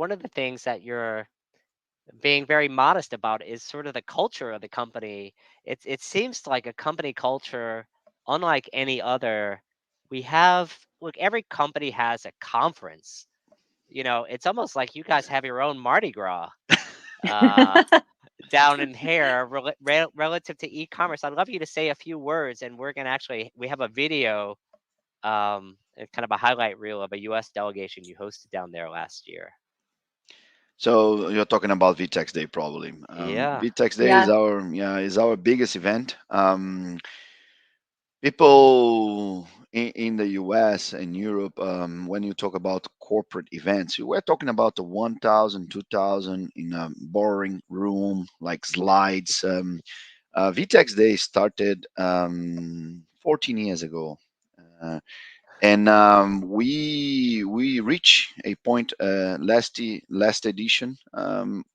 one of the things that you're being very modest about is sort of the culture of the company. It seems like a company culture unlike any other. We have look, every company has a conference. It's almost like you guys have your own Mardi Gras uh, down in here relative to e-commerce. I'd love you to say a few words, and we have a video, kind of a highlight reel of a U.S. delegation you hosted down there last year. So you're talking about Vtex Day probably. Yeah. Vtex Day is Yeah. our biggest event. People in the US and Europe, when you talk about corporate events, we're talking about the 1,000, 2,000 in a boring room, like slides. Vtex Day started 14 years ago. Uh, and we reach a point last edition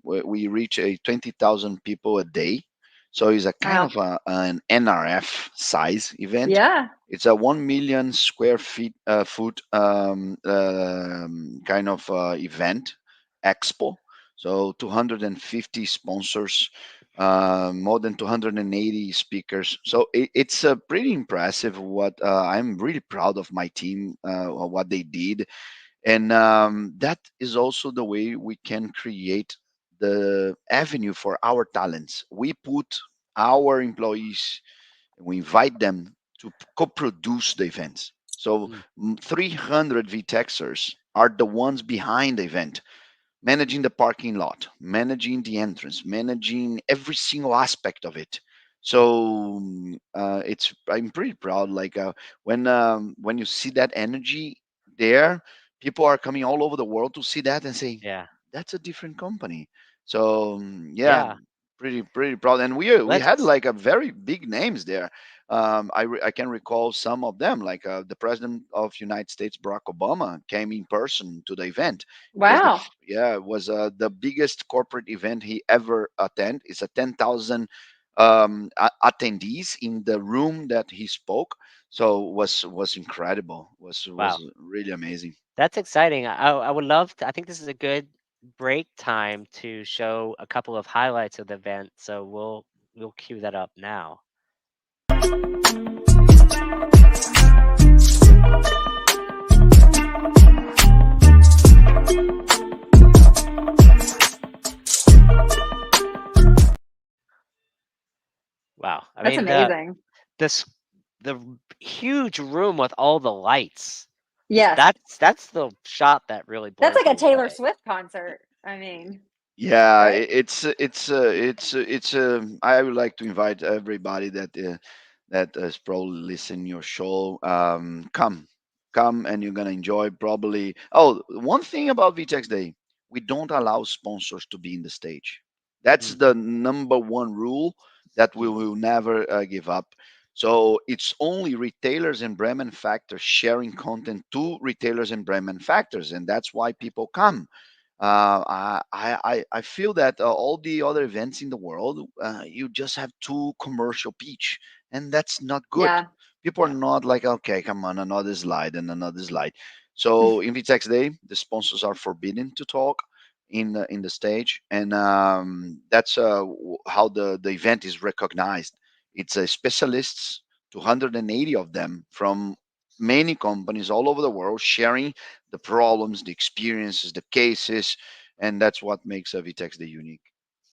we reach a 20,000 people a day, so it's a kind Wow. of an NRF size event. Yeah. It's a 1 million square feet foot kind of event expo, so 250 sponsors, more than 280 speakers. So it's pretty impressive. What I'm really proud of my team, what they did, and that is also the way we can create the avenue for our talents. We put our employees, we invite them to co-produce the events. So Mm, 300 VTexers are the ones behind the event, managing the parking lot, managing the entrance, managing every single aspect of it. So it's I'm pretty proud. Like when you see that energy there, people are coming all over the world to see that and say yeah. that's a different company. So yeah, Yeah. pretty proud. And we had Let's like a very big names there. I can recall some of them, like the president of United States, Barack Obama, came in person to the event. It was Wow. it was the biggest corporate event he ever attend. It's a 10,000 attendees in the room that he spoke. So was incredible. Was Wow. really amazing. That's exciting. I would love to. I think this is a good break time to show a couple of highlights of the event. So we'll cue that up now. Wow. I That's mean amazing. this the huge room with all the lights. Yes. That's the shot that really That's blows like a me Taylor away. Swift concert. I mean, Yeah, right? I would like to invite everybody that is probably listening your show. Come, and you're gonna enjoy probably. Oh, one thing about VTEX Day, we don't allow sponsors to be in the stage. That's Mm, the number one rule that we mhm. will never give up. So it's only retailers and brand manufacturers sharing content to retailers and brand manufacturers, and that's why people come. I feel that all the other events in the world, you just have two commercial pitch, and that's not good. Yeah. People are Yeah. not like, okay, come on, another slide and another slide. So in VTEX Day, the sponsors are forbidden to talk in the stage, and that's how the event is recognized. It's specialists, 280 of them from many companies all over the world sharing the problems, the experiences, the cases, and that's what makes a Vtex Day unique.